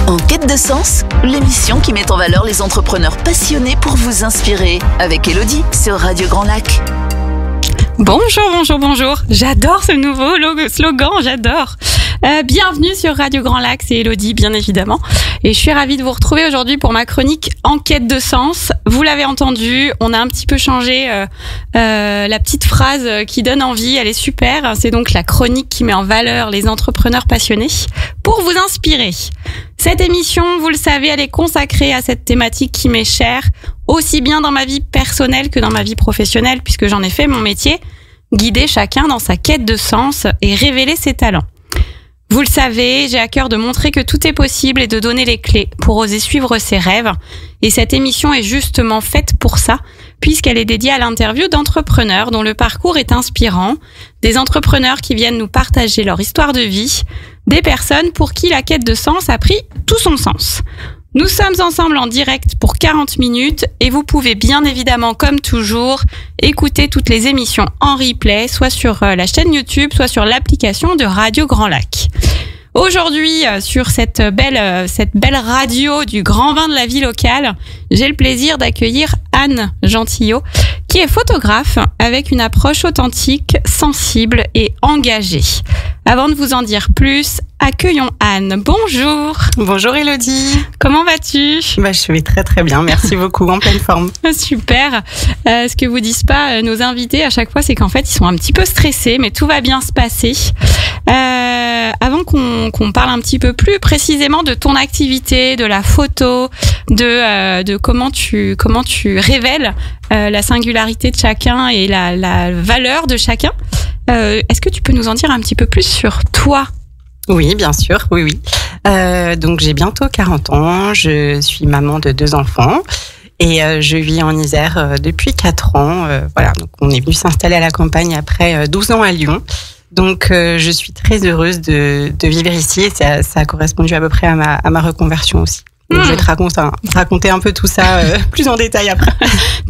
En quête de sens, l'émission qui met en valeur les entrepreneurs passionnés pour vous inspirer. Avec Elodie sur Radio Grand Lac. Bonjour. J'adore ce nouveau slogan, j'adore. Bienvenue sur Radio Grand Lac, c'est Elodie bien évidemment. Et je suis ravie de vous retrouver aujourd'hui pour ma chronique En quête de sens. Vous l'avez entendu, on a un petit peu changé la petite phrase qui donne envie, elle est super. C'est donc la chronique qui met en valeur les entrepreneurs passionnés pour vous inspirer. Cette émission, vous le savez, elle est consacrée à cette thématique qui m'est chère, aussi bien dans ma vie personnelle que dans ma vie professionnelle, puisque j'en ai fait mon métier, guider chacun dans sa quête de sens et révéler ses talents. Vous le savez, j'ai à cœur de montrer que tout est possible et de donner les clés pour oser suivre ses rêves. Et cette émission est justement faite pour ça, puisqu'elle est dédiée à l'interview d'entrepreneurs dont le parcours est inspirant, des entrepreneurs qui viennent nous partager leur histoire de vie, des personnes pour qui la quête de sens a pris tout son sens. Nous sommes ensemble en direct pour 40 minutes et vous pouvez bien évidemment, comme toujours, écouter toutes les émissions en replay, soit sur la chaîne YouTube, soit sur l'application de Radio Grand Lac. Aujourd'hui, sur cette belle radio du grand vin de la vie locale, j'ai le plaisir d'accueillir Anne Gentillot, qui est photographe avec une approche authentique, sensible et engagée. Avant de vous en dire plus, accueillons Anne. Bonjour. Bonjour Elodie. Comment vas-tu ? Je vais très très bien, merci beaucoup, en pleine forme. Super. Ce que vous disent pas nos invités à chaque fois, c'est qu'en fait, ils sont un petit peu stressés, mais tout va bien se passer. Avant qu'on parle un petit peu plus précisément de ton activité, de la photo, de comment tu révèles la singularité de chacun et la valeur de chacun, est-ce que tu peux nous en dire un petit peu plus sur toi ? Oui, bien sûr, oui. Donc j'ai bientôt 40 ans, je suis maman de 2 enfants et je vis en Isère depuis 4 ans. Voilà, donc on est venu s'installer à la campagne après 12 ans à Lyon. Donc je suis très heureuse de vivre ici et ça a correspondu à peu près à ma reconversion aussi. Donc je vais te raconter un peu tout ça plus en détail après.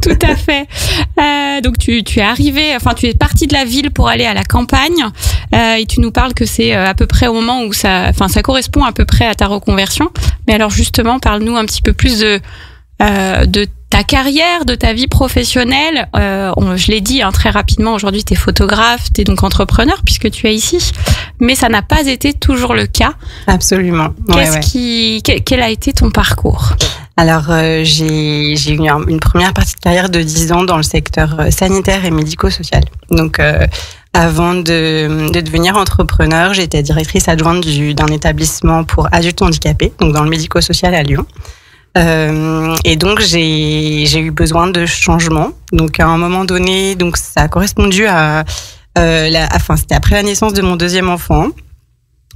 Tout à fait. Donc tu es partie de la ville pour aller à la campagne et tu nous parles que c'est à peu près au moment où ça correspond à peu près à ta reconversion. Mais alors justement, parle-nous un petit peu plus de ta carrière, de ta vie professionnelle. Je l'ai dit très rapidement, aujourd'hui tu es photographe, tu es donc entrepreneur puisque tu es ici, mais ça n'a pas été toujours le cas. Absolument. Quel a été ton parcours ? Alors j'ai eu une première partie de carrière de 10 ans dans le secteur sanitaire et médico-social. Donc avant de devenir entrepreneur, j'étais directrice adjointe d'un établissement pour adultes handicapés, donc dans le médico-social à Lyon. Et donc j'ai eu besoin de changement. Donc à un moment donné, donc ça a correspondu c'était après la naissance de mon 2e enfant,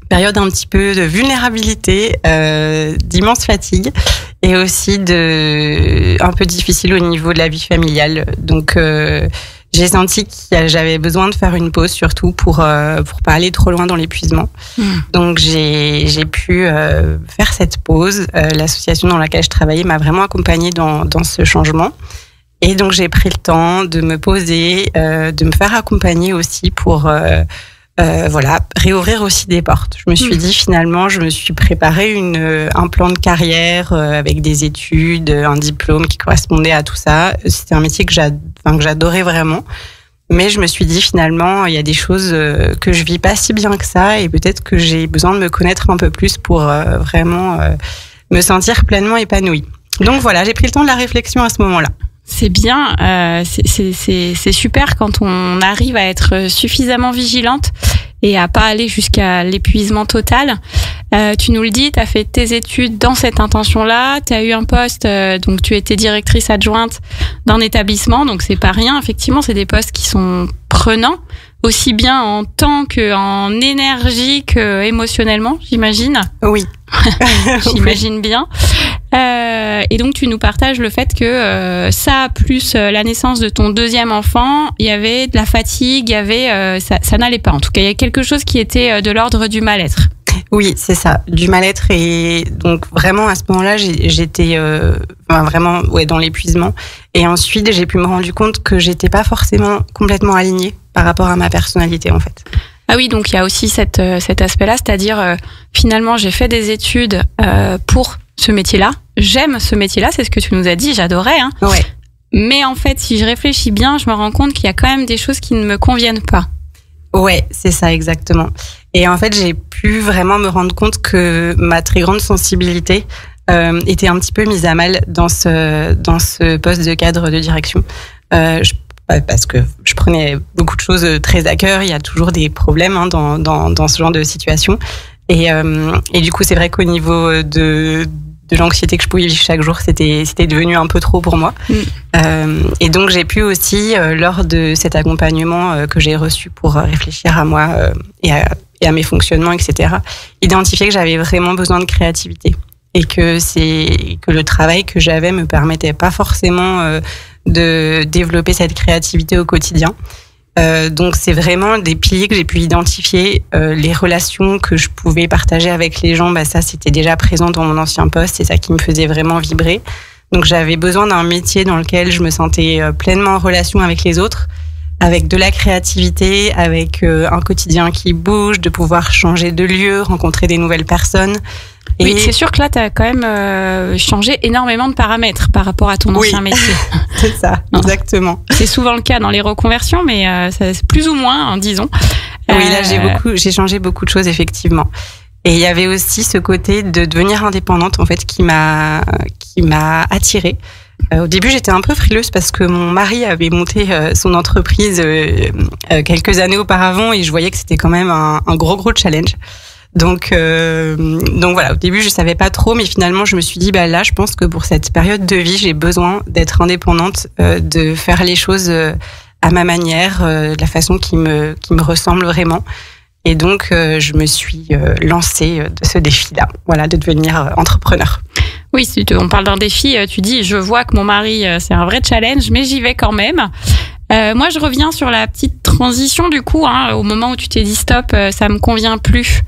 période un petit peu de vulnérabilité, d'immense fatigue et aussi un peu difficile au niveau de la vie familiale. Donc j'ai senti que j'avais besoin de faire une pause, surtout pour pas aller trop loin dans l'épuisement. Donc j'ai pu faire cette pause. L'association dans laquelle je travaillais m'a vraiment accompagnée dans ce changement. Et donc j'ai pris le temps de me poser, de me faire accompagner aussi pour réouvrir aussi des portes. Je me suis dit finalement, je me suis préparé un plan de carrière avec des études, un diplôme qui correspondait à tout ça. C'était un métier que j'adorais vraiment. Mais je me suis dit finalement, il y a des choses que je vis pas si bien que ça et peut-être que j'ai besoin de me connaître un peu plus pour vraiment me sentir pleinement épanouie. Donc voilà, j'ai pris le temps de la réflexion à ce moment-là. C'est bien, c'est super quand on arrive à être suffisamment vigilante et à pas aller jusqu'à l'épuisement total. Tu nous le dis, tu as fait tes études dans cette intention-là, tu as eu un poste, donc tu étais directrice adjointe d'un établissement, donc c'est pas rien, effectivement, c'est des postes qui sont prenants, aussi bien en temps qu'en énergie que émotionnellement, j'imagine. Oui. J'imagine bien. Et donc tu nous partages le fait que ça plus la naissance de ton 2e enfant, il y avait de la fatigue, il y avait ça n'allait pas. En tout cas, il y a quelque chose qui était de l'ordre du mal-être. Oui, c'est ça, du mal-être. Et donc vraiment à ce moment-là, j'étais vraiment dans l'épuisement. Et ensuite, j'ai pu me rendre compte que j'étais pas forcément complètement alignée par rapport à ma personnalité en fait. Ah oui, donc il y a aussi cet aspect-là, c'est-à-dire finalement j'ai fait des études pour ce métier-là. J'aime ce métier-là, c'est ce que tu nous as dit, j'adorais. Hein. Ouais. Mais en fait, si je réfléchis bien, je me rends compte qu'il y a quand même des choses qui ne me conviennent pas. Ouais, c'est ça exactement. Et en fait, j'ai pu vraiment me rendre compte que ma très grande sensibilité était un petit peu mise à mal dans ce poste de cadre de direction. Parce que je prenais beaucoup de choses très à cœur. Il y a toujours des problèmes dans ce genre de situation. Et du coup, c'est vrai qu'au niveau de l'anxiété que je pouvais vivre chaque jour, c'était devenu un peu trop pour moi. Et donc, j'ai pu aussi, lors de cet accompagnement que j'ai reçu pour réfléchir à moi et à mes fonctionnements, etc., identifier que j'avais vraiment besoin de créativité. Et que le travail que j'avais me permettait pas forcément de développer cette créativité au quotidien. Donc c'est vraiment des piliers que j'ai pu identifier. Les relations que je pouvais partager avec les gens, ça c'était déjà présent dans mon ancien poste, c'est ça qui me faisait vraiment vibrer. Donc j'avais besoin d'un métier dans lequel je me sentais pleinement en relation avec les autres, avec de la créativité, avec un quotidien qui bouge, de pouvoir changer de lieu, rencontrer des nouvelles personnes. Oui, c'est sûr que là, tu as quand même changé énormément de paramètres par rapport à ton ancien métier. C'est ça, exactement. C'est souvent le cas dans les reconversions, mais c'est plus ou moins, disons. Oui, là, j'ai changé beaucoup de choses, effectivement. Et il y avait aussi ce côté de devenir indépendante, en fait, qui m'a attirée. Au début, j'étais un peu frileuse parce que mon mari avait monté son entreprise quelques années auparavant et je voyais que c'était quand même un gros challenge. Donc voilà, au début je savais pas trop, mais finalement je me suis dit là je pense que pour cette période de vie j'ai besoin d'être indépendante, de faire les choses à ma manière, de la façon qui me ressemble vraiment. Et donc je me suis lancée de ce défi-là, voilà, de devenir entrepreneur. Oui, si on parle d'un défi, tu dis je vois que mon mari c'est un vrai challenge, mais j'y vais quand même. Moi, je reviens sur la petite transition du coup, au moment où tu t'es dit stop, ça me convient plus.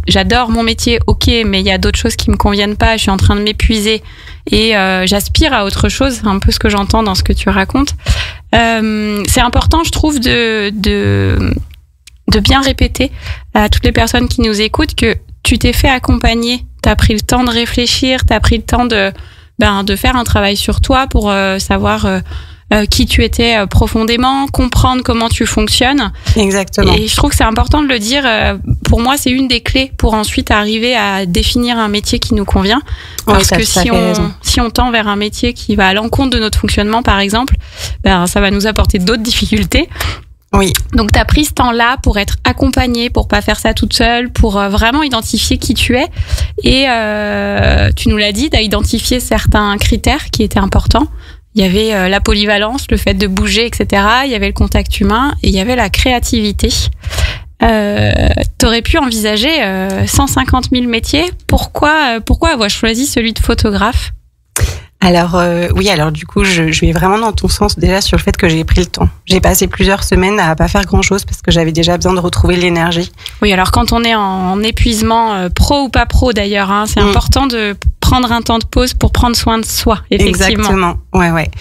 J'adore mon métier, ok, mais il y a d'autres choses qui me conviennent pas. Je suis en train de m'épuiser et j'aspire à autre chose. C'est un peu ce que j'entends dans ce que tu racontes. C'est important, je trouve, de bien répéter à toutes les personnes qui nous écoutent que tu t'es fait accompagner. T'as pris le temps de réfléchir, t'as pris le temps de faire un travail sur toi pour savoir qui tu étais profondément, comprendre comment tu fonctionnes. Exactement. Et je trouve que c'est important de le dire. Pour moi, c'est une des clés pour ensuite arriver à définir un métier qui nous convient. Parce que si on tend vers un métier qui va à l'encontre de notre fonctionnement, par exemple, ça va nous apporter d'autres difficultés. Oui. Donc, tu as pris ce temps-là pour être accompagnée, pour pas faire ça toute seule, pour vraiment identifier qui tu es. Et tu nous l'as dit, tu as identifié certains critères qui étaient importants. Il y avait la polyvalence, le fait de bouger, etc. Il y avait le contact humain et il y avait la créativité. T'aurais pu envisager 150 000 métiers. Pourquoi avoir choisi celui de photographe ? Alors oui, alors du coup, je vais vraiment dans ton sens déjà sur le fait que j'ai pris le temps. J'ai passé plusieurs semaines à pas faire grand-chose parce que j'avais déjà besoin de retrouver l'énergie. Oui, alors quand on est en épuisement, pro ou pas pro d'ailleurs, c'est important de prendre un temps de pause pour prendre soin de soi, effectivement. Exactement, ouais.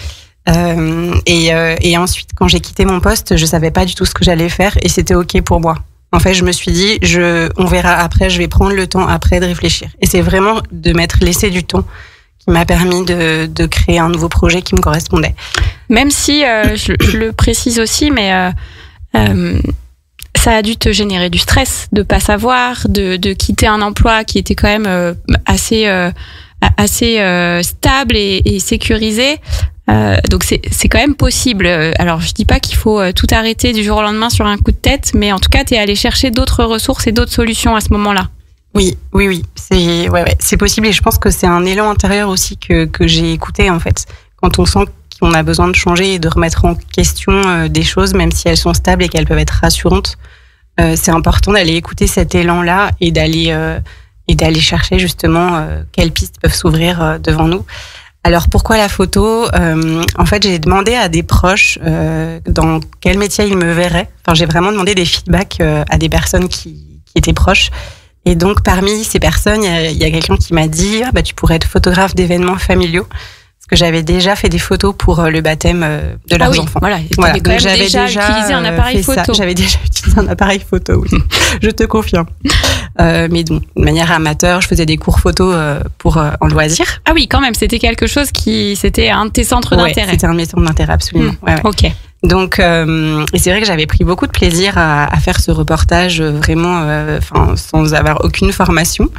Et ensuite, quand j'ai quitté mon poste, je savais pas du tout ce que j'allais faire et c'était ok pour moi. En fait, je me suis dit, on verra après, je vais prendre le temps après de réfléchir. Et c'est vraiment de m'être laissé du temps qui m'a permis de créer un nouveau projet qui me correspondait. Même si, je le précise aussi, mais ça a dû te générer du stress de pas savoir, de quitter un emploi qui était quand même assez stable et sécurisé. Donc c'est quand même possible. Alors je dis pas qu'il faut tout arrêter du jour au lendemain sur un coup de tête, mais en tout cas t'es allé chercher d'autres ressources et d'autres solutions à ce moment-là. Oui, c'est possible et je pense que c'est un élan intérieur aussi que j'ai écouté en fait. Quand on sent qu'on a besoin de changer et de remettre en question des choses, même si elles sont stables et qu'elles peuvent être rassurantes, c'est important d'aller écouter cet élan-là et d'aller chercher justement quelles pistes peuvent s'ouvrir devant nous. Alors pourquoi la photo ? En fait, j'ai demandé à des proches dans quel métier ils me verraient. Enfin, j'ai vraiment demandé des feedbacks à des personnes qui étaient proches. Et donc, parmi ces personnes, il y a quelqu'un qui m'a dit tu pourrais être photographe d'événements familiaux. parce que j'avais déjà fait des photos pour le baptême de leurs enfants. Voilà, donc j'avais déjà utilisé un appareil photo. J'avais déjà utilisé un appareil photo, oui. Je te confirme. Mais donc, de manière amateur, je faisais des cours photo pour en loisir. Ah oui, quand même, c'était quelque chose c'était un de tes centres d'intérêt. C'était un de mes centres d'intérêt, absolument. Ouais. Ok. Donc, et c'est vrai que j'avais pris beaucoup de plaisir à faire ce reportage vraiment, sans avoir aucune formation.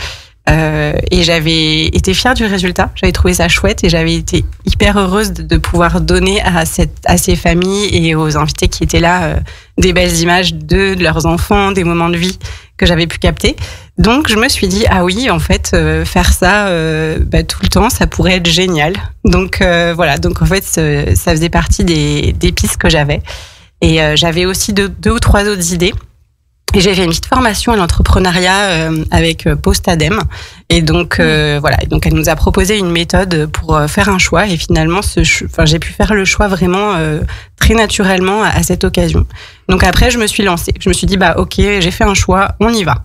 Et j'avais été fière du résultat. J'avais trouvé ça chouette et j'avais été hyper heureuse de pouvoir donner à ces familles et aux invités qui étaient là des belles images de leurs enfants, des moments de vie que j'avais pu capter. Donc je me suis dit ah oui, en fait faire ça tout le temps, ça pourrait être génial. Donc voilà, donc en fait ça faisait partie des pistes que j'avais. Et j'avais aussi deux ou trois autres idées. Et j'ai fait une petite formation à l'entrepreneuriat avec Postadem. Et donc voilà, donc elle nous a proposé une méthode pour faire un choix. Et finalement, j'ai pu faire le choix vraiment très naturellement à cette occasion. Donc après, je me suis lancée. Je me suis dit ok, j'ai fait un choix, on y va.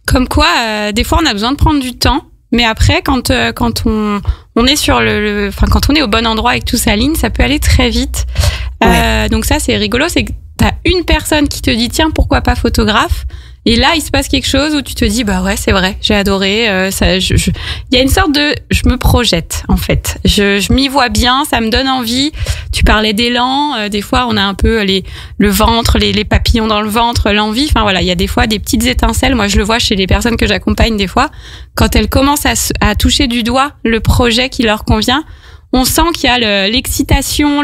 Comme quoi, des fois, on a besoin de prendre du temps. Mais après, quand on est sur quand on est au bon endroit et que tout s'aligne, ça peut aller très vite. Ouais. Donc ça, c'est rigolo, c'est que t'as une personne qui te dit tiens, pourquoi pas photographe, et là il se passe quelque chose où tu te dis bah ouais, c'est vrai, j'ai adoré il y a une sorte de je me projette en fait, je m'y vois bien, ça me donne envie. Tu parlais d'élan, des fois on a un peu le ventre, les papillons dans le ventre, l'envie, enfin voilà, il y a des fois des petites étincelles. Moi je le vois chez les personnes que j'accompagne, des fois quand elles commencent à toucher du doigt le projet qui leur convient, on sent qu'il y a l'excitation,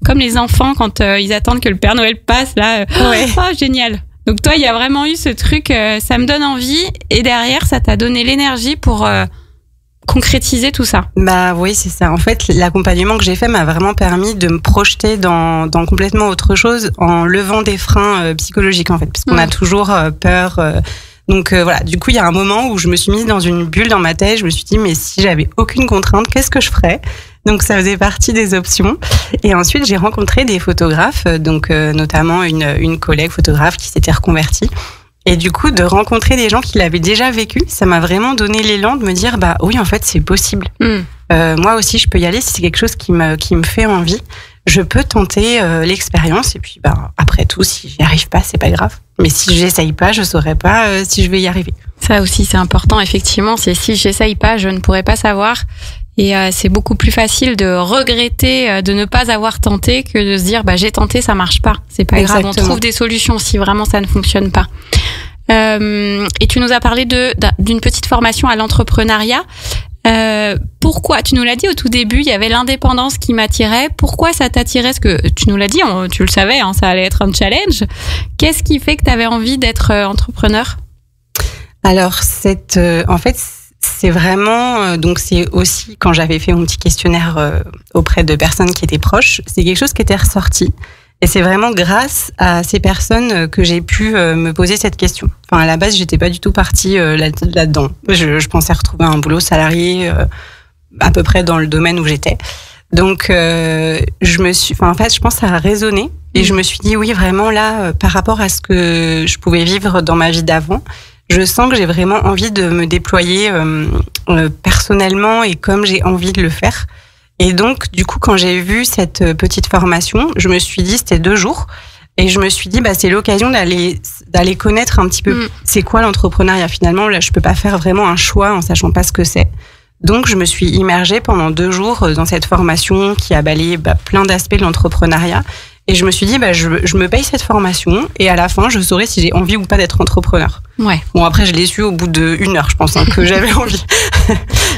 comme les enfants quand ils attendent que le Père Noël passe là. Ouais. Oh, génial. Donc toi, il y a vraiment eu ce truc, ça me donne envie, et derrière, ça t'a donné l'énergie pour concrétiser tout ça. Bah oui, c'est ça. En fait, l'accompagnement que j'ai fait m'a vraiment permis de me projeter dans complètement autre chose, en levant des freins psychologiques en fait, parce qu'on a toujours peur. Donc voilà, du coup, il y a un moment où je me suis mise dans une bulle dans ma tête. Je me suis dit, mais si j'avais aucune contrainte, qu'est-ce que je ferais ? Donc ça faisait partie des options. Et ensuite, j'ai rencontré des photographes, donc notamment une collègue photographe qui s'était reconvertie. Et du coup, de rencontrer des gens qui l'avaient déjà vécu, ça m'a vraiment donné l'élan de me dire, bah oui, en fait, c'est possible. Moi aussi, je peux y aller si c'est quelque chose qui me fait envie. Je peux tenter l'expérience, et puis après tout, si j'y arrive pas, c'est pas grave. Mais si j'essaye pas, je saurais pas si je vais y arriver. Ça aussi, c'est important, effectivement. C'est si j'essaye pas, je ne pourrais pas savoir. Et c'est beaucoup plus facile de regretter de ne pas avoir tenté que de se dire j'ai tenté, ça marche pas. C'est pas grave, on trouve des solutions si vraiment ça ne fonctionne pas. Et tu nous as parlé d'une petite formation à l'entrepreneuriat. Pourquoi ? Tu nous l'as dit au tout début, il y avait l'indépendance qui m'attirait. Pourquoi ça t'attirait ? Parce que tu nous l'as dit, tu le savais, ça allait être un challenge. Qu'est-ce qui fait que tu avais envie d'être entrepreneur ? Alors, en fait, c'est vraiment, donc c'est aussi quand j'avais fait mon petit questionnaire auprès de personnes qui étaient proches, c'est quelque chose qui était ressorti. Et c'est vraiment grâce à ces personnes que j'ai pu me poser cette question. Enfin, à la base, j'étais pas du tout partie là-dedans. Je pensais retrouver un boulot salarié à peu près dans le domaine où j'étais. Donc, en fait, je pense que ça a résonné. Et je me suis dit, oui, vraiment là, par rapport à ce que je pouvais vivre dans ma vie d'avant, je sens que j'ai vraiment envie de me déployer personnellement et comme j'ai envie de le faire. Et donc, du coup, quand j'ai vu cette petite formation, je me suis dit, c'était 2 jours. Et je me suis dit, c'est l'occasion d'aller connaître un petit peu c'est quoi l'entrepreneuriat. Finalement, là, je peux pas faire vraiment un choix en sachant pas ce que c'est. Donc, je me suis immergée pendant 2 jours dans cette formation qui a balayé plein d'aspects de l'entrepreneuriat. Et je me suis dit, je me paye cette formation et à la fin, je saurai si j'ai envie ou pas d'être entrepreneur. Ouais. Bon, après, je l'ai su au bout d'1 heure, je pense, que j'avais envie.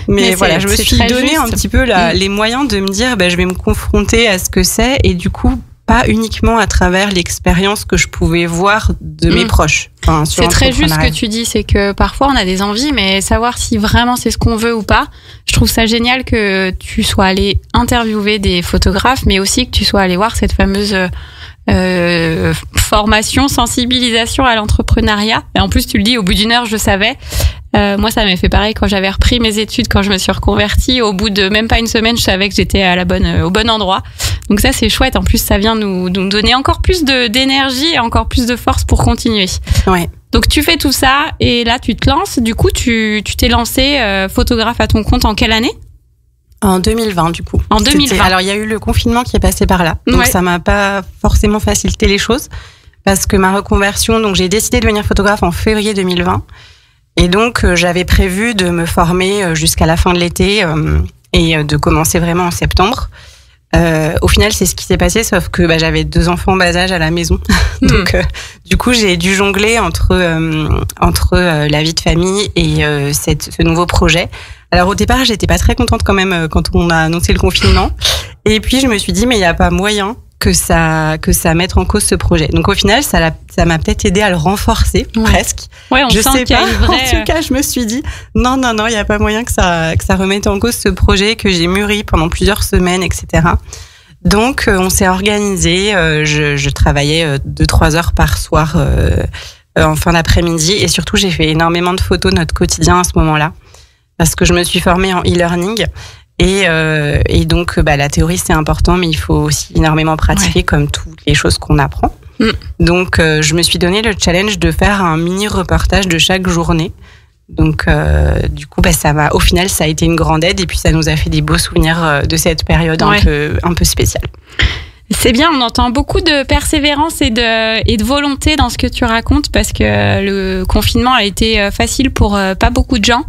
Mais voilà, je me suis donné un petit peu les moyens de me dire, je vais me confronter à ce que c'est, et du coup, pas uniquement à travers l'expérience que je pouvais voir de mes proches. C'est très juste ce que tu dis, c'est que parfois on a des envies, mais savoir si vraiment c'est ce qu'on veut ou pas. Je trouve ça génial que tu sois allé interviewer des photographes, mais aussi que tu sois allé voir cette fameuse formation, sensibilisation à l'entrepreneuriat. Et en plus, tu le dis, au bout d'1 heure, je savais. Moi, ça m'avait fait pareil quand j'avais repris mes études, quand je me suis reconvertie. Au bout de même pas une semaine, je savais que j'étais au bon endroit. Donc ça, c'est chouette. En plus, ça vient nous donner encore plus d'énergie et encore plus de force pour continuer. Ouais. Donc tu fais tout ça et là, tu te lances. Du coup, tu t'es lancé photographe à ton compte en quelle année ? En 2020, du coup. En 2020. Alors, il y a eu le confinement qui est passé par là. Donc, ça m'a pas forcément facilité les choses. Parce que ma reconversion, donc j'ai décidé de devenir photographe en février 2020. Et donc, j'avais prévu de me former jusqu'à la fin de l'été et de commencer vraiment en septembre. Au final, c'est ce qui s'est passé, sauf que j'avais 2 enfants en bas âge à la maison. Donc, du coup, j'ai dû jongler entre la vie de famille et ce nouveau projet. Alors, au départ, j'étais pas très contente quand même quand on a annoncé le confinement. Et puis, je me suis dit, mais il n'y a pas moyen que ça mette en cause ce projet. Donc, au final, ça m'a peut-être aidé à le renforcer, presque. Ouais, je sais pas. En tout cas, je me suis dit, non, il n'y a pas moyen que ça remette en cause ce projet que j'ai mûri pendant plusieurs semaines, etc. Donc, on s'est organisé. Je travaillais 2-3 heures par soir en fin d'après-midi. Et surtout, j'ai fait énormément de photos de notre quotidien à ce moment-là. Parce que je me suis formée en e-learning. Et donc, la théorie, c'est important, mais il faut aussi énormément pratiquer comme toutes les choses qu'on apprend. Donc, je me suis donné le challenge de faire un mini-reportage de chaque journée. Donc, du coup, au final, ça a été une grande aide. Et puis, ça nous a fait des beaux souvenirs de cette période un peu spéciale. C'est bien, on entend beaucoup de persévérance et de volonté dans ce que tu racontes, parce que le confinement a été facile pour pas beaucoup de gens.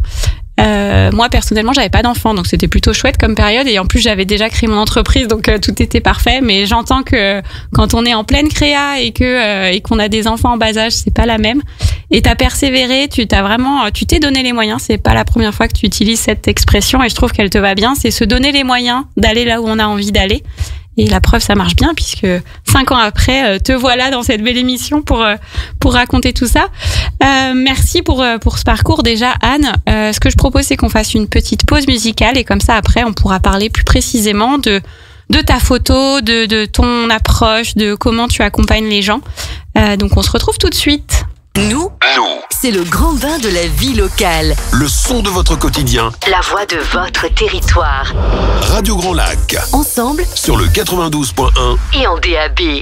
Moi personnellement, j'avais pas d'enfants, donc c'était plutôt chouette comme période, et en plus j'avais déjà créé mon entreprise, donc tout était parfait. Mais j'entends que quand on est en pleine créa et qu'on a des enfants en bas âge, c'est pas la même. Et t'as persévéré, tu t'es donné les moyens. C'est pas la première fois que tu utilises cette expression, et je trouve qu'elle te va bien. C'est se donner les moyens d'aller là où on a envie d'aller. Et la preuve, ça marche bien, puisque 5 ans après, te voilà dans cette belle émission pour raconter tout ça. Merci pour ce parcours déjà, Anne. Ce que je propose, c'est qu'on fasse une petite pause musicale, et comme ça, après, on pourra parler plus précisément de ta photo, de ton approche, de comment tu accompagnes les gens. Donc, on se retrouve tout de suite. Nous, c'est le grand bain de la vie locale. Le son de votre quotidien. La voix de votre territoire. Radio Grand Lac. Ensemble, sur le 92.1 et en DAB.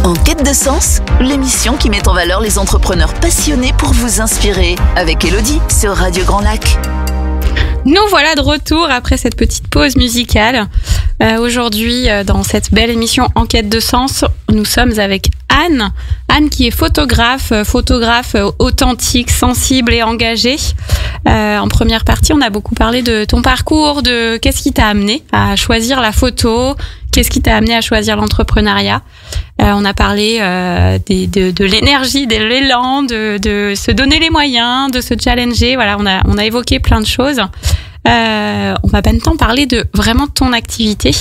En quête de sens, l'émission qui met en valeur les entrepreneurs passionnés pour vous inspirer. Avec Elodie sur Radio Grand Lac. Nous voilà de retour après cette petite pause musicale. Aujourd'hui, dans cette belle émission En quête de sens, nous sommes avec Anne. Anne qui est photographe authentique, sensible et engagée. En première partie, on a beaucoup parlé de ton parcours, de qu'est-ce qui t'a amené à choisir la photo, qu'est-ce qui t'a amené à choisir l'entrepreneuriat. On a parlé de l'énergie, de l'élan, de se donner les moyens, de se challenger. Voilà, on a évoqué plein de choses. On va maintenant parler de vraiment ton activité.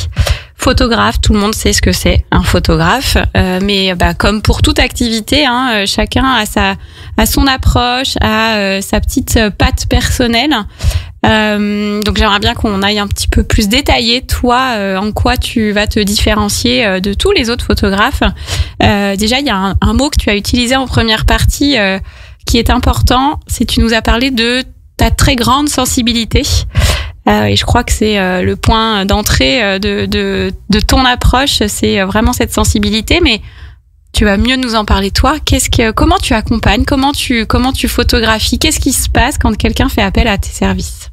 Photographe, tout le monde sait ce que c'est un photographe, mais comme pour toute activité, chacun a son approche, a sa petite patte personnelle. Donc j'aimerais bien qu'on aille un petit peu plus détaillé, toi, en quoi tu vas te différencier de tous les autres photographes. Déjà, il y a un mot que tu as utilisé en première partie qui est important, c'est tu nous as parlé de ta très grande sensibilité. Et je crois que c'est le point d'entrée de ton approche, c'est vraiment cette sensibilité. Mais tu vas mieux nous en parler toi. Comment tu accompagnes, comment tu photographies, qu'est-ce qui se passe quand quelqu'un fait appel à tes services?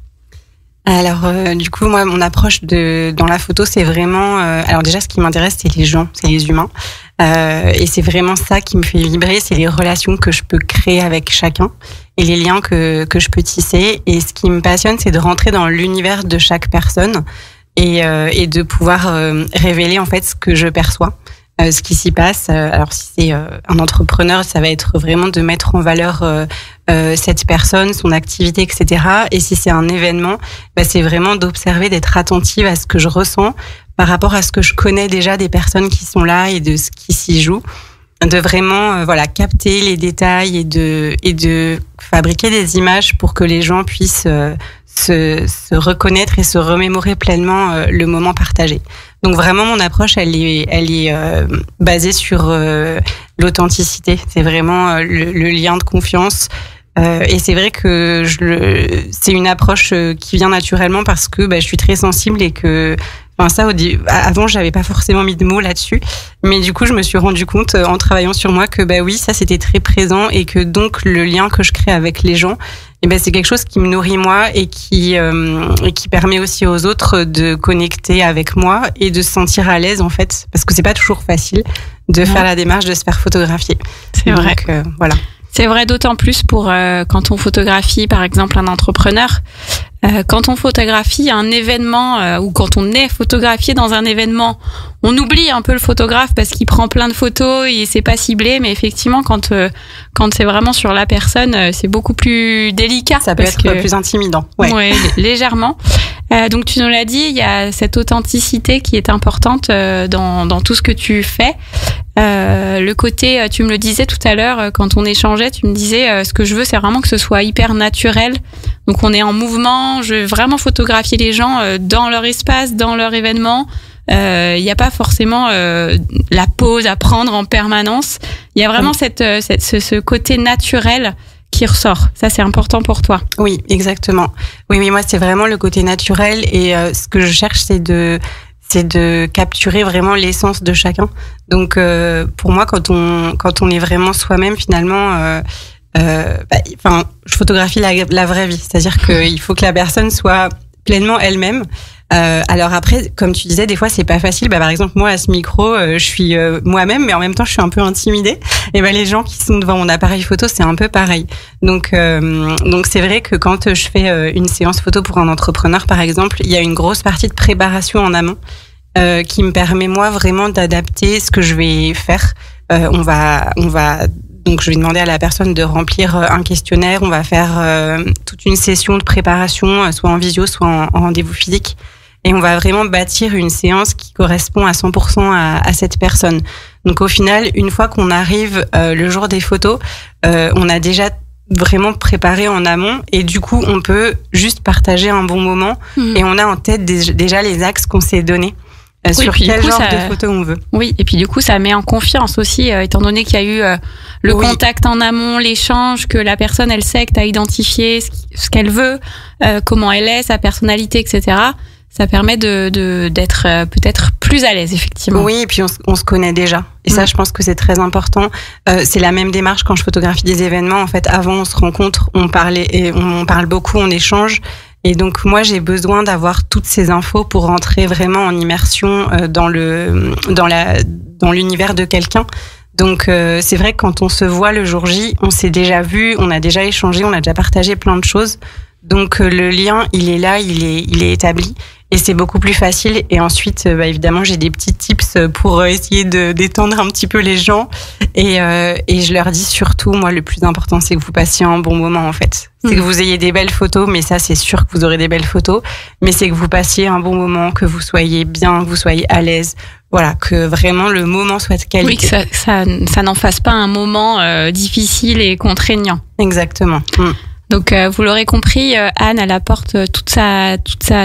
Alors, du coup, moi, mon approche dans la photo, c'est vraiment... alors déjà, ce qui m'intéresse, c'est les gens, c'est les humains. Et c'est vraiment ça qui me fait vibrer, c'est les relations que je peux créer avec chacun et les liens que je peux tisser. Et ce qui me passionne, c'est de rentrer dans l'univers de chaque personne et de pouvoir révéler en fait ce que je perçois. Ce qui s'y passe. Alors si c'est un entrepreneur, ça va être vraiment de mettre en valeur cette personne, son activité, etc. Et si c'est un événement, c'est vraiment d'observer, d'être attentive à ce que je ressens par rapport à ce que je connais déjà des personnes qui sont là et de ce qui s'y joue. De vraiment capter les détails et de fabriquer des images pour que les gens puissent se reconnaître et se remémorer pleinement le moment partagé. Donc vraiment, mon approche, elle est basée sur l'authenticité. C'est vraiment le lien de confiance. Et c'est vrai que c'est une approche qui vient naturellement parce que je suis très sensible et que... avant, j'avais pas forcément mis de mots là-dessus. Mais du coup, je me suis rendu compte en travaillant sur moi que oui, ça c'était très présent et que donc le lien que je crée avec les gens, et ben c'est quelque chose qui me nourrit moi et qui permet aussi aux autres de connecter avec moi et de se sentir à l'aise en fait, parce que c'est pas toujours facile de faire la démarche de se faire photographier. C'est vrai. Voilà. C'est vrai d'autant plus pour quand on photographie par exemple un entrepreneur. Quand on photographie un événement ou quand on est photographié dans un événement, on oublie un peu le photographe parce qu'il prend plein de photos et c'est pas ciblé. Mais effectivement, quand c'est vraiment sur la personne, c'est beaucoup plus délicat. Ça peut être plus intimidant. Ouais, légèrement. Donc tu nous l'as dit, il y a cette authenticité qui est importante dans tout ce que tu fais. Le côté, tu me le disais tout à l'heure quand on échangeait, tu me disais ce que je veux, c'est vraiment que ce soit hyper naturel. Donc on est en mouvement, je veux vraiment photographier les gens dans leur espace, dans leur événement. Il n'y a pas forcément la pause à prendre en permanence. Il y a vraiment ce côté naturel qui ressort. Ça, c'est important pour toi. Oui, exactement. Oui, moi, c'est vraiment le côté naturel et ce que je cherche, c'est de capturer vraiment l'essence de chacun. Donc, pour moi, quand on est vraiment soi-même, finalement, je photographie la vraie vie. C'est-à-dire qu'il faut que la personne soit pleinement elle-même. Alors après, comme tu disais, des fois c'est pas facile. Par exemple, moi à ce micro, je suis moi-même, mais en même temps je suis un peu intimidée. Et les gens qui sont devant mon appareil photo, c'est un peu pareil. Donc c'est vrai que quand je fais une séance photo pour un entrepreneur, par exemple, il y a une grosse partie de préparation en amont qui me permet moi vraiment d'adapter ce que je vais faire. Donc, je vais demander à la personne de remplir un questionnaire. On va faire toute une session de préparation, soit en visio, soit en rendez-vous physique. Et on va vraiment bâtir une séance qui correspond à 100% à cette personne. Donc, au final, une fois qu'on arrive le jour des photos, on a déjà vraiment préparé en amont. Et du coup, on peut juste partager un bon moment. Et on a en tête déjà les axes qu'on s'est donnés. Sur quel genre de photos on veut. Oui, et puis du coup, ça met en confiance aussi, étant donné qu'il y a eu le contact en amont, l'échange, que la personne, elle sait que tu as identifié ce qu'elle veut, comment elle est, sa personnalité, etc. Ça permet d'être peut-être plus à l'aise, effectivement. Oui, et puis on se connaît déjà. Et ça, je pense que c'est très important. C'est la même démarche quand je photographie des événements. En fait, avant, on se rencontre, on parle beaucoup, on échange. Et donc moi j'ai besoin d'avoir toutes ces infos pour rentrer vraiment en immersion dans l'univers de quelqu'un. Donc c'est vrai que quand on se voit le jour J, on s'est déjà vu, on a déjà échangé, on a déjà partagé plein de choses. Donc le lien il est là, il est établi. Et c'est beaucoup plus facile. Et ensuite, évidemment, j'ai des petits tips pour essayer de détendre un petit peu les gens. Et je leur dis surtout, moi, le plus important, c'est que vous passiez un bon moment, en fait. C'est que vous ayez des belles photos, mais ça, c'est sûr que vous aurez des belles photos. Mais c'est que vous passiez un bon moment, que vous soyez bien, que vous soyez à l'aise. Voilà, que vraiment le moment soit de qualité. Oui, que ça n'en fasse pas un moment difficile et contraignant. Exactement. Donc, vous l'aurez compris, Anne, elle apporte toute sa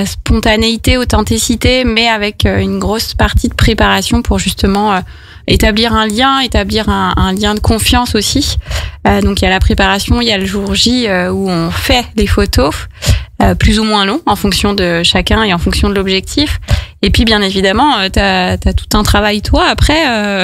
spontanéité, authenticité, mais avec une grosse partie de préparation pour justement établir un lien de confiance aussi. Donc, il y a la préparation, il y a le jour J où on fait les photos, plus ou moins longs en fonction de chacun et en fonction de l'objectif. Et puis, bien évidemment, t'as tout un travail, toi, après,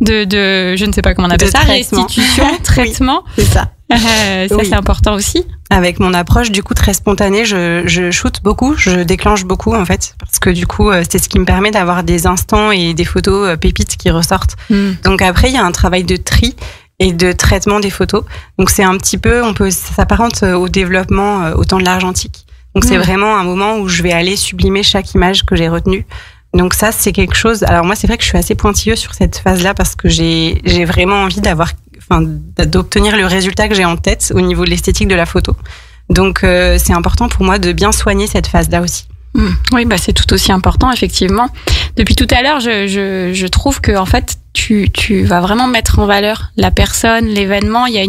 je ne sais pas comment on appelle ça, restitution, traitement. Oui, c'est ça. C'est important aussi. Avec mon approche du coup très spontanée, je shoote beaucoup, je déclenche beaucoup en fait, parce que du coup c'est ce qui me permet d'avoir des instants et des photos pépites qui ressortent. Donc après il y a un travail de tri et de traitement des photos. Donc c'est un petit peu, ça s'apparente au développement au temps de l'argentique. Donc c'est vraiment un moment où je vais aller sublimer chaque image que j'ai retenue. Donc ça c'est quelque chose. Alors moi c'est vrai que je suis assez pointilleuse sur cette phase-là parce que j'ai vraiment envie d'obtenir le résultat que j'ai en tête au niveau de l'esthétique de la photo. Donc c'est important pour moi de bien soigner cette phase-là aussi. Oui, c'est tout aussi important effectivement. Depuis tout à l'heure, je trouve que en fait tu vas vraiment mettre en valeur la personne, l'événement. Il y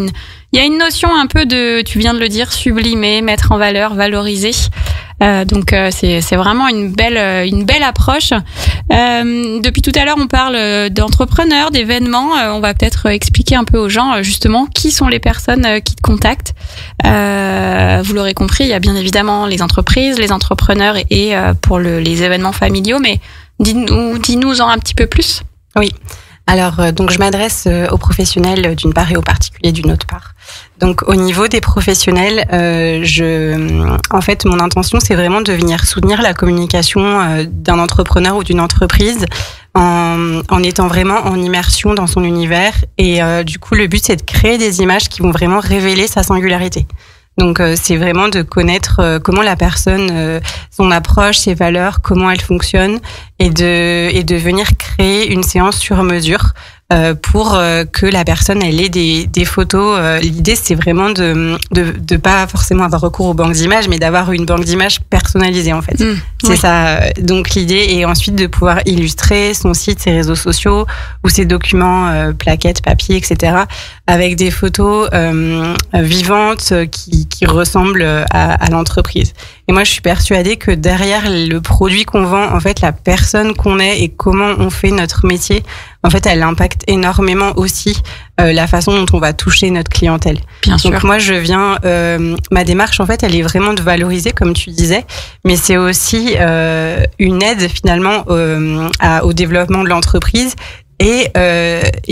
a une notion un peu de, tu viens de le dire, sublimer, mettre en valeur, valoriser. Donc c'est vraiment une belle approche. Depuis tout à l'heure, on parle d'entrepreneurs, d'événements. On va peut-être expliquer un peu aux gens justement qui sont les personnes qui te contactent. Vous l'aurez compris, il y a bien évidemment les entreprises, les entrepreneurs et pour les événements familiaux. Mais dis-nous-en un petit peu plus. Oui. Alors, donc je m'adresse aux professionnels d'une part et aux particuliers d'une autre part. Donc au niveau des professionnels, en fait, mon intention, c'est vraiment de venir soutenir la communication d'un entrepreneur ou d'une entreprise en étant vraiment en immersion dans son univers. Et du coup, le but, c'est de créer des images qui vont vraiment révéler sa singularité. Donc c'est vraiment de connaître comment la personne, son approche, ses valeurs, comment elle fonctionne, et de venir créer une séance sur mesure pour que la personne elle ait des photos. L'idée c'est vraiment de pas forcément avoir recours aux banques d'images, mais d'avoir une banque d'images personnalisée en fait. C'est ça. Donc l'idée est ensuite de pouvoir illustrer son site, ses réseaux sociaux ou ses documents, plaquettes, papier, etc. avec des photos vivantes qui ressemblent à l'entreprise. Et moi je suis persuadée que derrière le produit qu'on vend, en fait la personne qu'on est et comment on fait notre métier, en fait elle impacte énormément aussi la façon dont on va toucher notre clientèle. Bien sûr. Donc moi je viens, ma démarche en fait elle est vraiment de valoriser comme tu disais, mais c'est aussi une aide finalement au développement de l'entreprise. Et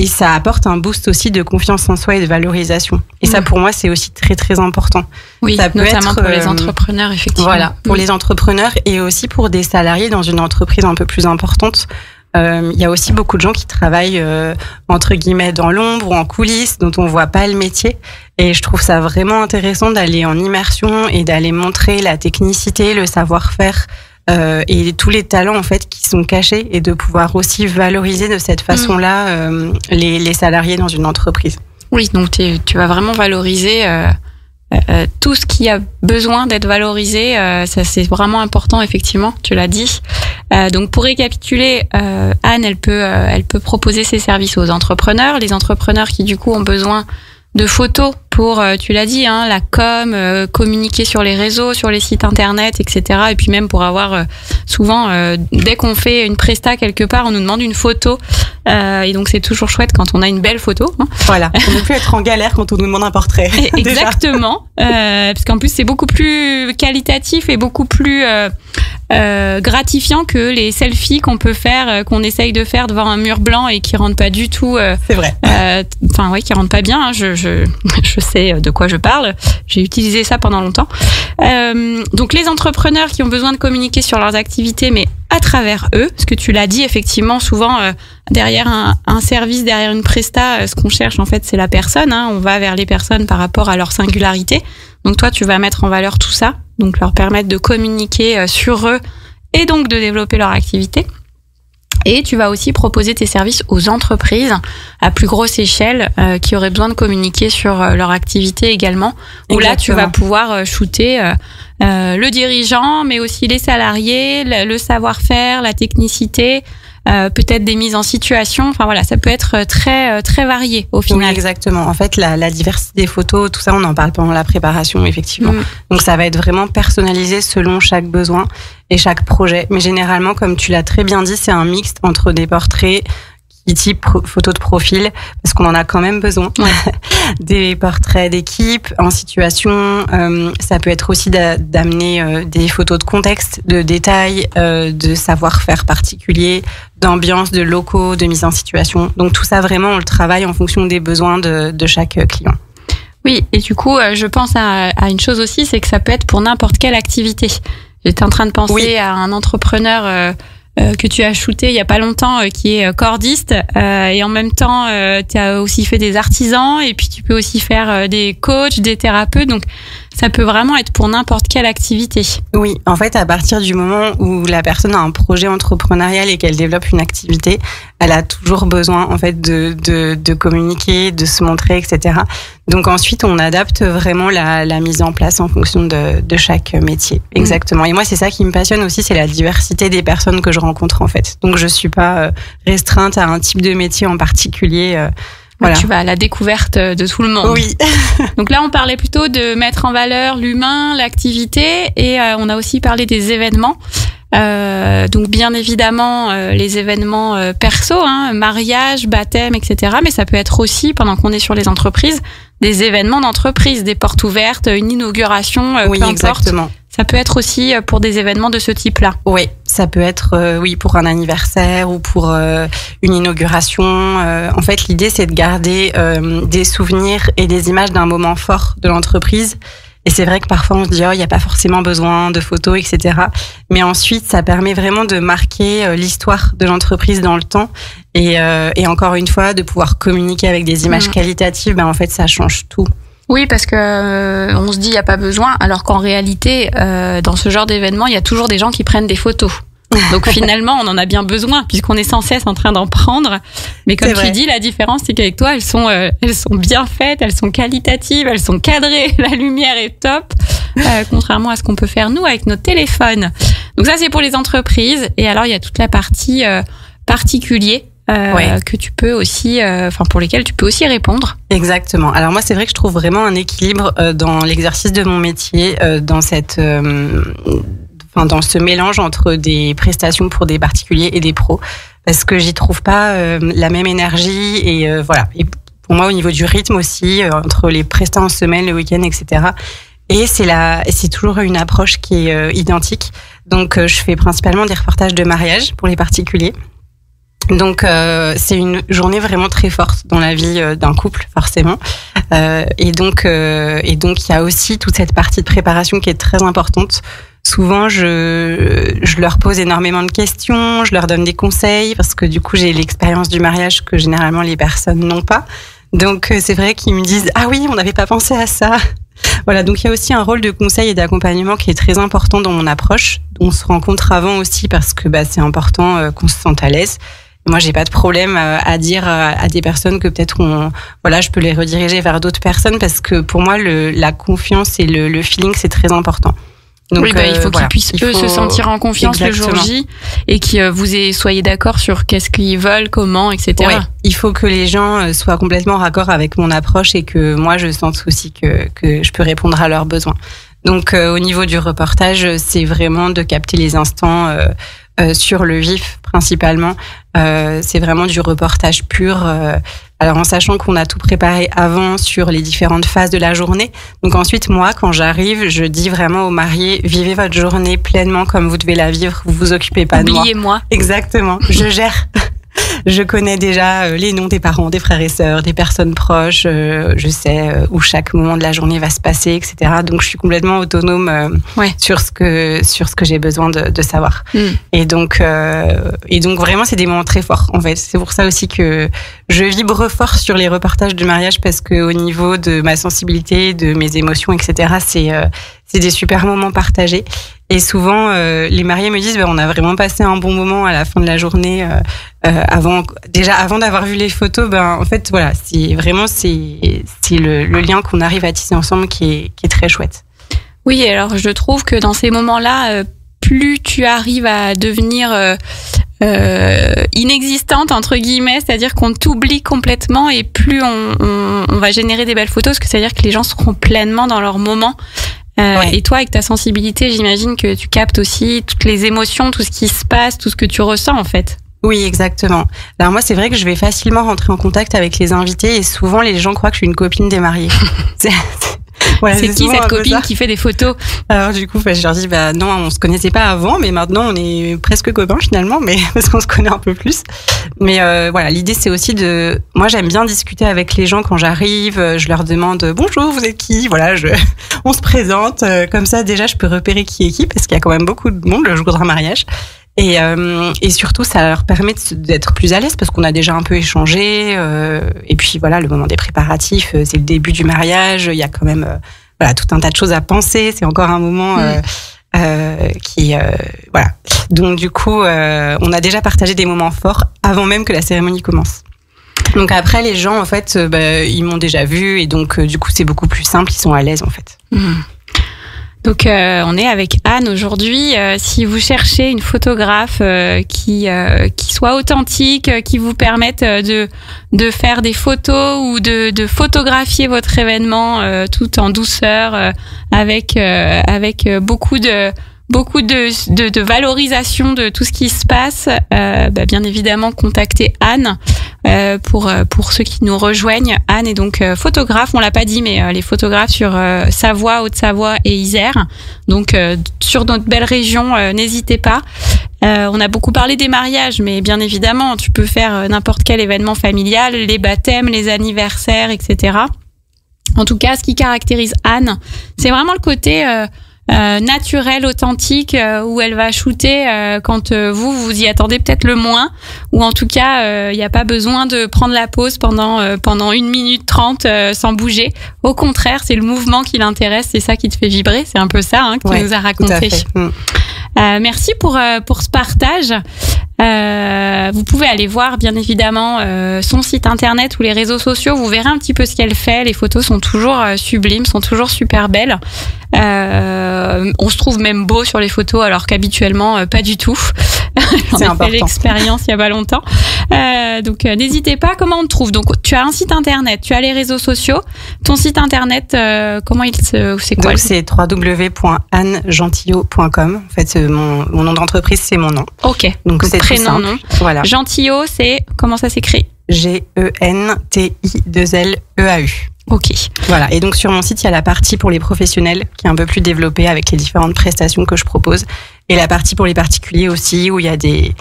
ça apporte un boost aussi de confiance en soi et de valorisation. Et ça, pour moi, c'est aussi très, très important. Oui, ça peut notamment être, pour les entrepreneurs, effectivement. Voilà, pour les entrepreneurs et aussi pour des salariés dans une entreprise un peu plus importante. Il y a aussi beaucoup de gens qui travaillent, entre guillemets, dans l'ombre ou en coulisses, dont on voit pas le métier. Et je trouve ça vraiment intéressant d'aller en immersion et d'aller montrer la technicité, le savoir-faire, et tous les talents en fait qui sont cachés, et de pouvoir aussi valoriser de cette façon-là les salariés dans une entreprise. Oui, donc tu vas vraiment valoriser tout ce qui a besoin d'être valorisé. Ça c'est vraiment important, effectivement, tu l'as dit. Donc pour récapituler, Anne, elle peut proposer ses services aux entrepreneurs, les entrepreneurs qui du coup ont besoin de photos pour, tu l'as dit, hein, la com, communiquer sur les réseaux, sur les sites internet, etc. Et puis même pour avoir souvent, dès qu'on fait une presta quelque part, on nous demande une photo. Et donc c'est toujours chouette quand on a une belle photo. Hein. Voilà, on ne peut plus être en galère quand on nous demande un portrait. Exactement, parce qu'en plus c'est beaucoup plus qualitatif et beaucoup plus gratifiant que les selfies qu'on peut faire, qu'on essaye de faire devant un mur blanc et qui rendent pas du tout. C'est vrai. Enfin ouais, qui rendent pas bien. Hein, je sais de quoi je parle. J'ai utilisé ça pendant longtemps. Donc les entrepreneurs qui ont besoin de communiquer sur leurs activités, mais à travers eux, parce que tu l'as dit, effectivement, souvent derrière un service, derrière une presta, ce qu'on cherche en fait, c'est la personne. Hein, on va vers les personnes par rapport à leur singularité. Donc toi, tu vas mettre en valeur tout ça, donc leur permettre de communiquer sur eux et donc de développer leur activité. Et tu vas aussi proposer tes services aux entreprises à plus grosse échelle qui auraient besoin de communiquer sur leur activité également. Où là, tu vas pouvoir shooter le dirigeant, mais aussi les salariés, le savoir-faire, la technicité, peut-être des mises en situation. Enfin voilà, ça peut être très très varié au final. Oui, exactement. En fait, la diversité des photos, tout ça, on en parle pendant la préparation, effectivement. Donc ça va être vraiment personnalisé selon chaque besoin et chaque projet. Mais généralement, comme tu l'as très bien dit, c'est un mixte entre des portraits type photos de profil, parce qu'on en a quand même besoin. Des portraits d'équipe en situation. Ça peut être aussi d'amener des photos de contexte, de détails, de savoir-faire particulier, d'ambiance, de locaux, de mise en situation. Donc tout ça, vraiment, on le travaille en fonction des besoins de chaque client. Oui, et du coup, je pense à une chose aussi, c'est que ça peut être pour n'importe quelle activité. J'étais en train de penser à un entrepreneur que tu as shooté il y a pas longtemps, qui est cordiste, et en même temps tu as aussi fait des artisans, et puis tu peux aussi faire des coachs, des thérapeutes, donc ça peut vraiment être pour n'importe quelle activité. Oui, en fait, à partir du moment où la personne a un projet entrepreneurial et qu'elle développe une activité, elle a toujours besoin en fait de communiquer, de se montrer, etc. Donc ensuite, on adapte vraiment la mise en place en fonction de chaque métier. Exactement. Et moi, c'est ça qui me passionne aussi, c'est la diversité des personnes que je rencontre en fait. Donc je suis pas restreinte à un type de métier en particulier. Voilà. Tu vas à la découverte de tout le monde. Oui. Donc là, on parlait plutôt de mettre en valeur l'humain, l'activité, et on a aussi parlé des événements. Donc bien évidemment les événements perso, hein, mariage, baptême, etc. Mais ça peut être aussi, pendant qu'on est sur les entreprises, des événements d'entreprise, des portes ouvertes, une inauguration, oui, peu importe. Exactement. Ça peut être aussi pour des événements de ce type-là. Oui, ça peut être pour un anniversaire ou pour une inauguration. En fait, l'idée, c'est de garder des souvenirs et des images d'un moment fort de l'entreprise. Et c'est vrai que parfois, on se dit, il n'y a pas forcément besoin de photos, etc. Mais ensuite, ça permet vraiment de marquer l'histoire de l'entreprise dans le temps. Et encore une fois, de pouvoir communiquer avec des images qualitatives, en fait, ça change tout. Oui, parce que on se dit il y a pas besoin, alors qu'en réalité, dans ce genre d'événement, il y a toujours des gens qui prennent des photos. Donc finalement, on en a bien besoin puisqu'on est sans cesse en train d'en prendre. Mais comme tu dis, la différence, c'est qu'avec toi, elles sont bien faites, elles sont qualitatives, elles sont cadrées, la lumière est top, contrairement à ce qu'on peut faire nous avec notre téléphone. Donc ça, c'est pour les entreprises. Et alors, il y a toute la partie particulier. Que tu peux aussi, pour lesquels tu peux aussi répondre. Exactement. Alors moi, c'est vrai que je trouve vraiment un équilibre dans l'exercice de mon métier, dans cette, dans ce mélange entre des prestations pour des particuliers et des pros, parce que j'y trouve pas la même énergie et voilà. Et pour moi, au niveau du rythme aussi, entre les prestats en semaine, le week-end, etc. Et c'est toujours une approche qui est identique. Donc, je fais principalement des reportages de mariage pour les particuliers. Donc c'est une journée vraiment très forte dans la vie d'un couple forcément et donc il y a aussi toute cette partie de préparation qui est très importante. Souvent je leur pose énormément de questions, je leur donne des conseils parce que du coup j'ai l'expérience du mariage que généralement les personnes n'ont pas. Donc c'est vrai qu'ils me disent ah oui, on n'avait pas pensé à ça. Voilà, donc il y a aussi un rôle de conseil et d'accompagnement qui est très important dans mon approche. On se rencontre avant aussi parce que c'est important qu'on se sente à l'aise. Moi, j'ai pas de problème à dire à des personnes que peut-être je peux les rediriger vers d'autres personnes parce que pour moi, la confiance et le feeling, c'est très important. Donc, oui, il faut qu'ils puissent se sentir en confiance le jour J et que vous soyez d'accord sur qu'est-ce qu'ils veulent, comment, etc. Ouais, il faut que les gens soient complètement en raccord avec mon approche et que moi, je sente aussi que je peux répondre à leurs besoins. Donc, au niveau du reportage, c'est vraiment de capter les instants sur le vif principalement. C'est vraiment du reportage pur. Alors en sachant qu'on a tout préparé avant sur les différentes phases de la journée. Donc ensuite, moi, quand j'arrive, je dis vraiment aux mariés, vivez votre journée pleinement comme vous devez la vivre. Vous vous occupez pas de moi. Oubliez-moi. Exactement. Je gère. Je connais déjà les noms des parents, des frères et sœurs, des personnes proches. Je sais où chaque moment de la journée va se passer, etc. Donc, je suis complètement autonome sur ce que j'ai besoin de savoir. Et donc vraiment, c'est des moments très forts. En fait, c'est pour ça aussi que je vibre fort sur les reportages de mariage parce que au niveau de ma sensibilité, de mes émotions, etc. C'est des super moments partagés. Et souvent, les mariés me disent, on a vraiment passé un bon moment à la fin de la journée. Avant d'avoir vu les photos, en fait, voilà, c'est le lien qu'on arrive à tisser ensemble qui est très chouette. Oui, alors je trouve que dans ces moments-là, plus tu arrives à devenir inexistante entre guillemets, c'est-à-dire qu'on t'oublie complètement et plus on va générer des belles photos, parce que c'est-à-dire que les gens seront pleinement dans leur moment. Et toi, avec ta sensibilité, j'imagine que tu captes aussi toutes les émotions, tout ce qui se passe, tout ce que tu ressens en fait. Oui, exactement. Alors moi, c'est vrai que je vais facilement rentrer en contact avec les invités et souvent les gens croient que je suis une copine des mariés. C'est qui cette copine qui fait des photos? Alors du coup, je leur dis non, on se connaissait pas avant, mais maintenant on est presque copains finalement, mais parce qu'on se connaît un peu plus. Mais l'idée c'est aussi moi j'aime bien discuter avec les gens quand j'arrive. Je leur demande bonjour, vous êtes qui? Voilà, on se présente. Comme ça déjà, je peux repérer qui est qui parce qu'il y a quand même beaucoup de monde le jour d'un mariage. Et surtout, ça leur permet d'être plus à l'aise parce qu'on a déjà un peu échangé. Et puis voilà, le moment des préparatifs, c'est le début du mariage. Il y a quand même tout un tas de choses à penser. C'est encore un moment voilà. Donc du coup, on a déjà partagé des moments forts avant même que la cérémonie commence. Donc après, les gens, en fait, ils m'ont déjà vu et donc du coup, c'est beaucoup plus simple. Ils sont à l'aise, en fait. Donc on est avec Anne aujourd'hui. Si vous cherchez une photographe qui soit authentique, qui vous permette de faire des photos ou de photographier votre événement tout en douceur, avec beaucoup de valorisation de tout ce qui se passe, bien évidemment contactez Anne. Pour ceux qui nous rejoignent, Anne est donc photographe, on l'a pas dit, mais les photographes sur Savoie, Haute-Savoie et Isère. Donc sur notre belle région, n'hésitez pas. On a beaucoup parlé des mariages, mais bien évidemment, tu peux faire n'importe quel événement familial, les baptêmes, les anniversaires, etc. En tout cas, ce qui caractérise Anne, c'est vraiment le côté naturel, authentique, où elle va shooter quand vous y attendez peut-être le moins, ou en tout cas, il n'y a pas besoin de prendre la pause pendant 1 minute 30 sans bouger. Au contraire, c'est le mouvement qui l'intéresse, c'est ça qui te fait vibrer. C'est un peu ça que tu nous as raconté. Tout à fait. Merci pour ce partage. Vous pouvez aller voir bien évidemment son site internet ou les réseaux sociaux. Vous verrez un petit peu ce qu'elle fait. Les photos sont toujours sublimes, sont toujours super belles. On se trouve même beau sur les photos alors qu'habituellement pas du tout. J'en ai fait l'expérience il y a pas longtemps. Donc n'hésitez pas. Comment on te trouve? Donc tu as un site internet, tu as les réseaux sociaux. Ton site internet, c'est quoi? Donc c'est www.annegentillot.com. En fait, mon nom d'entreprise, c'est mon nom. Ok. Donc c'est prénom, nom. Voilà. Gentillot, c'est comment ça s'écrit? Gentilleu. Ok. Voilà. Et donc sur mon site, il y a la partie pour les professionnels qui est un peu plus développée avec les différentes prestations que je propose, et la partie pour les particuliers aussi où il y a des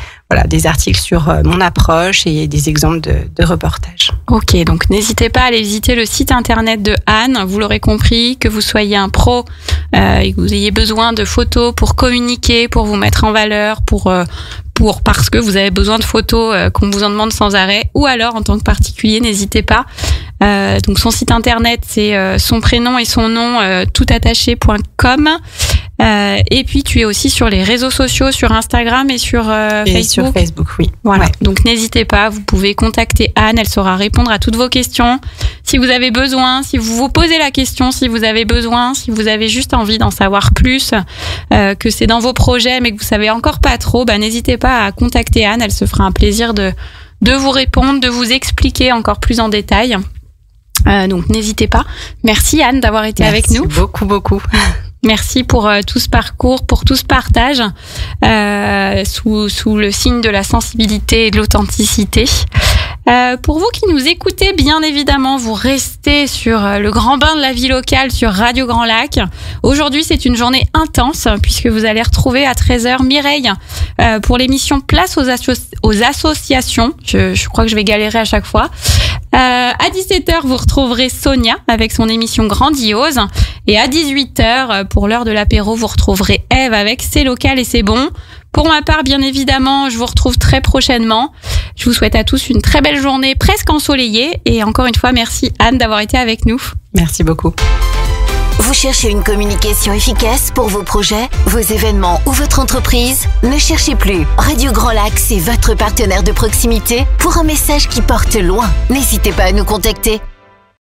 articles sur mon approche et des exemples de reportages. Ok, donc n'hésitez pas à aller visiter le site internet de Anne. Vous l'aurez compris, que vous soyez un pro et que vous ayez besoin de photos pour communiquer, pour vous mettre en valeur, parce que vous avez besoin de photos qu'on vous en demande sans arrêt, ou alors en tant que particulier, n'hésitez pas. Donc son site internet, c'est son prénom et son nom tout attaché.com. Et puis tu es aussi sur les réseaux sociaux, sur Instagram et sur Facebook. Et sur Facebook, oui. Voilà. Ouais. Donc n'hésitez pas, vous pouvez contacter Anne, elle saura répondre à toutes vos questions. Si vous avez besoin, si vous vous posez la question, si vous avez besoin, si vous avez juste envie d'en savoir plus, que c'est dans vos projets mais que vous savez encore pas trop, n'hésitez pas à contacter Anne, elle se fera un plaisir de vous répondre, de vous expliquer encore plus en détail. Donc n'hésitez pas. Merci Anne d'avoir été avec nous. Merci beaucoup. Merci pour tout ce parcours, pour tout ce partage sous le signe de la sensibilité et de l'authenticité. Pour vous qui nous écoutez, bien évidemment, vous restez sur le grand bain de la vie locale sur Radio Grand Lac. Aujourd'hui, c'est une journée intense puisque vous allez retrouver à 13h Mireille pour l'émission Place aux associations. Je crois que je vais galérer à chaque fois. À 17h, vous retrouverez Sonia avec son émission Grandiose. Et à 18h, pour l'heure de l'apéro, vous retrouverez Eve avec C'est local et c'est bon. Pour ma part, bien évidemment, je vous retrouve très prochainement. Je vous souhaite à tous une très belle journée, presque ensoleillée. Et encore une fois, merci Anne d'avoir été avec nous. Merci beaucoup. Vous cherchez une communication efficace pour vos projets, vos événements ou votre entreprise? Ne cherchez plus. Radio Grand Lac, c'est votre partenaire de proximité pour un message qui porte loin. N'hésitez pas à nous contacter.